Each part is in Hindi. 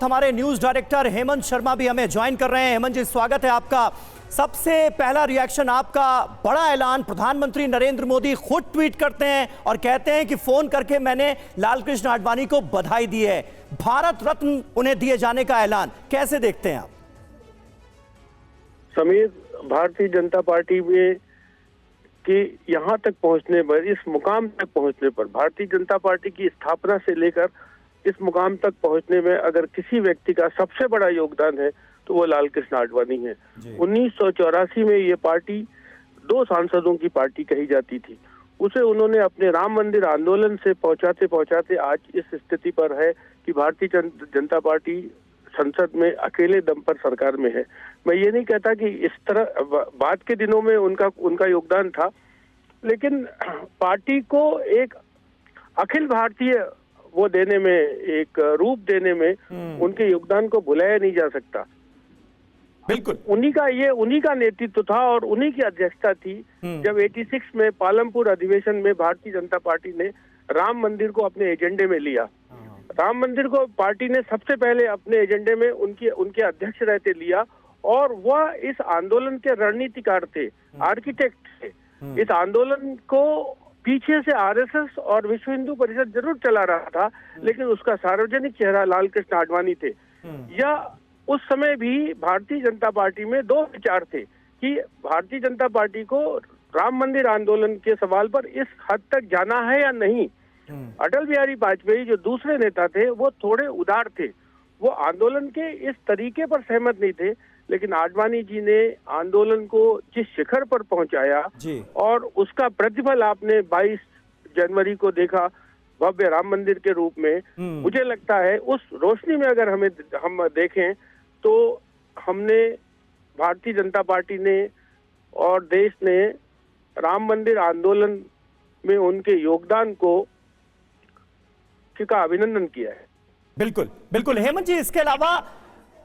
हमारे न्यूज डायरेक्टर हेमंत शर्मा भी हमें ज्वाइन कर रहे हैं। हेमंत जी, स्वागत है आपका। सबसे पहला रिएक्शन आपका, बड़ा ऐलान, प्रधानमंत्री नरेंद्र मोदी खुद ट्वीट करते हैं और कहते हैं कि फोन करके मैंने लालकृष्ण आडवाणी को बधाई दी है, भारत रत्न उन्हें दिए जाने का ऐलान, कैसे देखते हैं आप? समीर, भारतीय जनता पार्टी में कि यहाँ तक पहुँचने पर, इस मुकाम तक पहुँचने पर, भारतीय जनता पार्टी की स्थापना से लेकर इस मुकाम तक पहुँचने में अगर किसी व्यक्ति का सबसे बड़ा योगदान है तो वो लालकृष्ण आडवाणी है। 1984 में ये पार्टी 2 सांसदों की पार्टी कही जाती थी, उसे उन्होंने अपने राम मंदिर आंदोलन से पहुंचाते पहुंचाते आज इस स्थिति पर है कि भारतीय जनता पार्टी संसद में अकेले दम पर सरकार में है। मैं ये नहीं कहता कि इस तरह बाद के दिनों में उनका योगदान था, लेकिन पार्टी को एक अखिल भारतीय वो देने में, एक रूप देने में उनके योगदान को भुलाया नहीं जा सकता। बिल्कुल उन्हीं का नेतृत्व था और उन्हीं की अध्यक्षता थी जब 86 में पालमपुर अधिवेशन में भारतीय जनता पार्टी ने राम मंदिर को अपने एजेंडे में लिया। राम मंदिर को पार्टी ने सबसे पहले अपने एजेंडे में उनके अध्यक्ष रहते लिया और वह इस आंदोलन के रणनीतिकार थे, आर्किटेक्ट थे। इस आंदोलन को पीछे से आरएसएस और विश्व हिंदू परिषद जरूर चला रहा था, लेकिन उसका सार्वजनिक चेहरा लालकृष्ण आडवाणी थे। या उस समय भी भारतीय जनता पार्टी में 2 विचार थे कि भारतीय जनता पार्टी को राम मंदिर आंदोलन के सवाल पर इस हद तक जाना है या नहीं। अटल बिहारी वाजपेयी जो दूसरे नेता थे वो थोड़े उदार थे, वो आंदोलन के इस तरीके पर सहमत नहीं थे, लेकिन आडवाणी जी ने आंदोलन को जिस शिखर पर पहुंचाया और उसका प्रतिफल आपने 22 जनवरी को देखा भव्य राम मंदिर के रूप में। मुझे लगता है उस रोशनी में अगर हम देखें तो हमने, भारतीय जनता पार्टी ने और देश ने राम मंदिर आंदोलन में उनके योगदान का अभिनंदन किया है। बिल्कुल बिल्कुल। हेमंत जी, इसके अलावा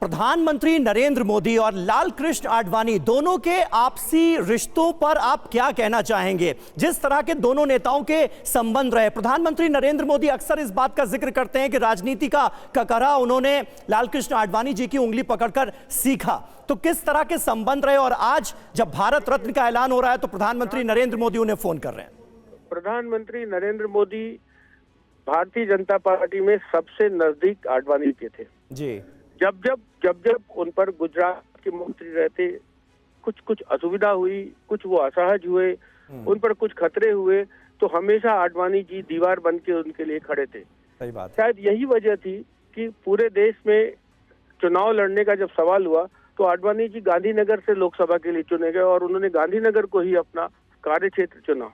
प्रधानमंत्री नरेंद्र मोदी और लालकृष्ण आडवाणी दोनों के आपसी रिश्तों पर आप क्या कहना चाहेंगे? जिस तरह के दोनों नेताओं के संबंध रहे, प्रधानमंत्री नरेंद्र मोदी अक्सर इस बात का जिक्र करते हैं कि राजनीति का ककरा उन्होंने लालकृष्ण आडवाणी जी की उंगली पकड़कर सीखा। तो किस तरह के संबंध रहे और आज जब भारत रत्न का ऐलान हो रहा है तो प्रधानमंत्री नरेंद्र मोदी उन्हें फोन कर रहे हैं? प्रधानमंत्री नरेंद्र मोदी भारतीय जनता पार्टी में सबसे नजदीक आडवाणी के थे जी। जब उन पर गुजरात के मंत्री रहते कुछ असुविधा हुई, कुछ वो असहज हुए, उन पर कुछ खतरे हुए, तो हमेशा आडवाणी जी दीवार बन के उनके लिए खड़े थे। सही बात। शायद यही वजह थी कि पूरे देश में चुनाव लड़ने का जब सवाल हुआ तो आडवाणी जी गांधीनगर से लोकसभा के लिए चुने गए और उन्होंने गांधीनगर को ही अपना कार्य क्षेत्र चुना।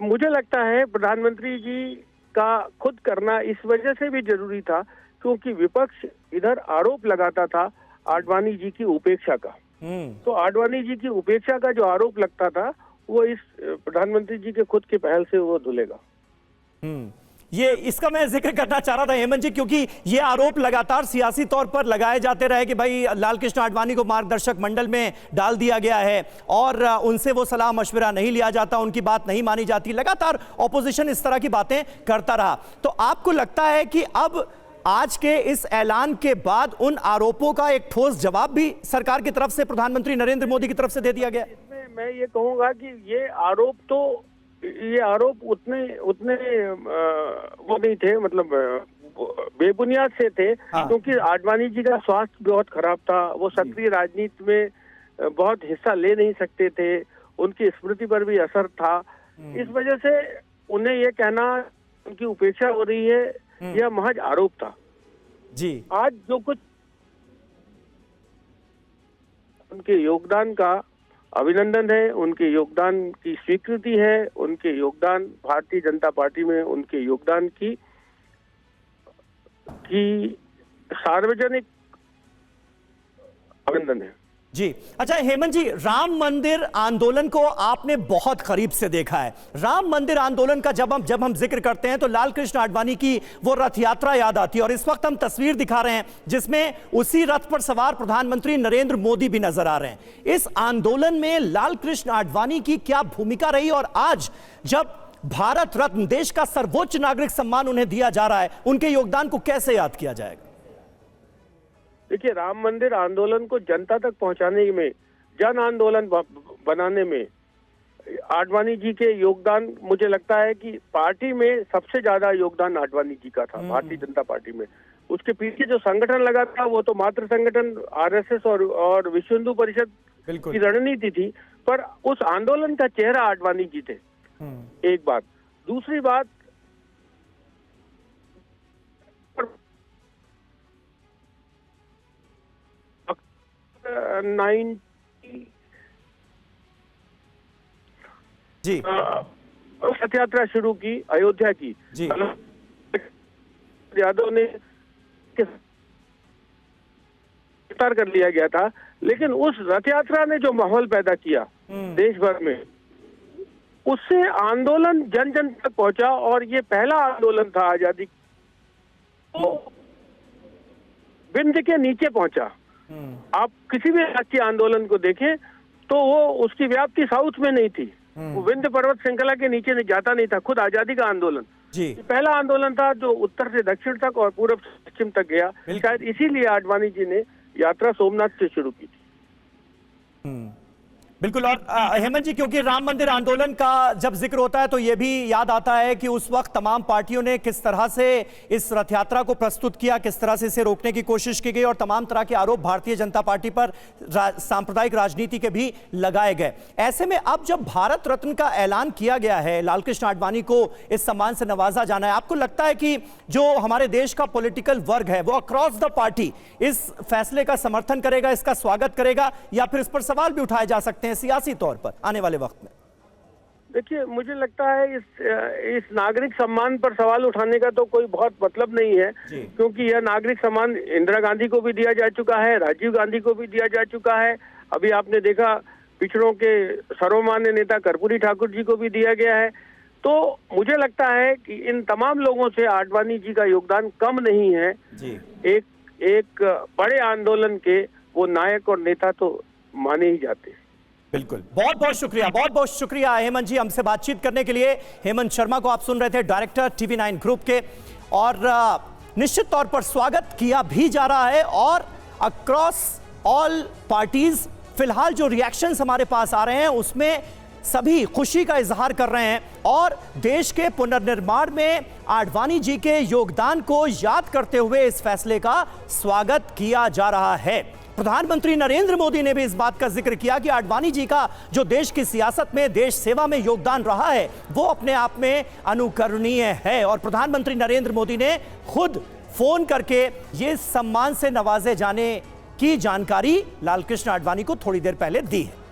मुझे लगता है प्रधानमंत्री जी का खुद करना इस वजह से भी जरूरी था क्योंकि विपक्ष इधर आरोप लगाता था आडवाणी जी की उपेक्षा का। तो आडवाणी जी की उपेक्षा का जो आरोप लगता था वो इस प्रधानमंत्री जी के खुद की पहल से वो धुलेगा। ये इसका मैं जिक्र करना चाह रहा था हेमंत जी, क्योंकि ये आरोप लगातार सियासी तौर पर लगाए जाते रहे कि भाई लालकृष्ण आडवाणी को मार्गदर्शक मंडल में डाल दिया गया है और उनसे वो सलाह मशवरा नहीं लिया जाता, उनकी बात नहीं मानी जाती। लगातार ऑपोजिशन इस तरह की बातें करता रहा। तो आपको लगता है कि अब आज के इस ऐलान के बाद उन आरोपों का एक ठोस जवाब भी सरकार की तरफ से, प्रधानमंत्री नरेंद्र मोदी की तरफ से दे दिया गया? इसमें मैं ये कहूंगा कि ये आरोप उतने वो नहीं थे, मतलब बेबुनियाद से थे। क्योंकि आडवाणी जी का स्वास्थ्य बहुत खराब था, वो सक्रिय राजनीति में बहुत हिस्सा ले नहीं सकते थे, उनकी स्मृति पर भी असर था। इस वजह से उन्हें ये कहना उनकी उपेक्षा हो रही है यह महज आरोप था जी। आज जो कुछ उनके योगदान का अभिनंदन है, उनके योगदान की स्वीकृति है, उनके योगदान भारतीय जनता पार्टी में उनके योगदान की सार्वजनिक अभिनंदन है जी। अच्छा हेमंत जी, राम मंदिर आंदोलन को आपने बहुत करीब से देखा है। राम मंदिर आंदोलन का जब हम जिक्र करते हैं तो लालकृष्ण आडवाणी की वो रथ यात्रा याद आती है और इस वक्त हम तस्वीर दिखा रहे हैं जिसमें उसी रथ पर सवार प्रधानमंत्री नरेंद्र मोदी भी नजर आ रहे हैं। इस आंदोलन में लालकृष्ण आडवाणी की क्या भूमिका रही और आज जब भारत रत्न, देश का सर्वोच्च नागरिक सम्मान उन्हें दिया जा रहा है, उनके योगदान को कैसे याद किया जाएगा? देखिए, राम मंदिर आंदोलन को जनता तक पहुंचाने में, जन आंदोलन बनाने में आडवाणी जी के योगदान, मुझे लगता है कि पार्टी में सबसे ज्यादा योगदान आडवाणी जी का था, भारतीय जनता पार्टी में। उसके पीछे जो संगठन लगा था वो तो मात्र संगठन आरएसएस और विश्व हिंदू परिषद की रणनीति थी, पर उस आंदोलन का चेहरा आडवाणी जी थे। एक बात। दूसरी बात, जी रथ यात्रा शुरू की अयोध्या की, जी यादव ने गिरफ्तार कर लिया गया था, लेकिन उस रथ यात्रा ने जो माहौल पैदा किया देश भर में, उससे आंदोलन जन जन तक पहुंचा और ये पहला आंदोलन था आजादी, तो विंध्य के नीचे पहुंचा। आप किसी भी राष्ट्रीय आंदोलन को देखें तो वो उसकी व्याप्ति साउथ में नहीं थी, वो विंध्य पर्वत श्रृंखला के नीचे जाता नहीं था। खुद आजादी का आंदोलन जी पहला आंदोलन था जो उत्तर से दक्षिण तक और पूर्व से पश्चिम तक गया। शायद इसीलिए आडवाणी जी ने यात्रा सोमनाथ से शुरू की थी। बिल्कुल। और हेमंत जी, क्योंकि राम मंदिर आंदोलन का जब जिक्र होता है तो यह भी याद आता है कि उस वक्त तमाम पार्टियों ने किस तरह से इस रथ यात्रा को प्रस्तुत किया, किस तरह से इसे रोकने की कोशिश की गई और तमाम तरह के आरोप भारतीय जनता पार्टी पर सांप्रदायिक राजनीति के भी लगाए गए। ऐसे में अब जब भारत रत्न का ऐलान किया गया है, लालकृष्ण आडवाणी को इस सम्मान से नवाजा जाना है, आपको लगता है कि जो हमारे देश का पॉलिटिकल वर्ग है वो अक्रॉस द पार्टी इस फैसले का समर्थन करेगा, इसका स्वागत करेगा, या फिर इस पर सवाल भी उठाए जा सकते हैं सियासी तौर पर आने वाले वक्त में? देखिए, मुझे लगता है इस नागरिक सम्मान पर सवाल उठाने का तो कोई बहुत मतलब नहीं है, क्योंकि यह नागरिक सम्मान इंदिरा गांधी को भी दिया जा चुका है, राजीव गांधी को भी दिया जा चुका है। अभी आपने देखा पिछड़ों के सर्वमान्य नेता कर्पूरी ठाकुर जी को भी दिया गया है। तो मुझे लगता है कि इन तमाम लोगों से आडवाणी जी का योगदान कम नहीं है। एक बड़े आंदोलन के वो नायक और नेता तो माने ही जाते हैं। बिल्कुल। बहुत बहुत शुक्रिया हेमंत जी हमसे बातचीत करने के लिए। हेमंत शर्मा को आप सुन रहे थे, डायरेक्टर TV9 ग्रुप के, और निश्चित तौर पर स्वागत किया भी जा रहा है और अक्रॉस ऑल पार्टीज फिलहाल जो रिएक्शंस हमारे पास आ रहे हैं उसमें सभी खुशी का इजहार कर रहे हैं और देश के पुनर्निर्माण में आडवाणी जी के योगदान को याद करते हुए इस फैसले का स्वागत किया जा रहा है। प्रधानमंत्री नरेंद्र मोदी ने भी इस बात का जिक्र किया कि आडवाणी जी का जो देश की सियासत में, देश सेवा में योगदान रहा है वो अपने आप में अनुकरणीय है। और प्रधानमंत्री नरेंद्र मोदी ने खुद फोन करके ये सम्मान से नवाजे जाने की जानकारी लालकृष्ण आडवाणी को थोड़ी देर पहले दी है।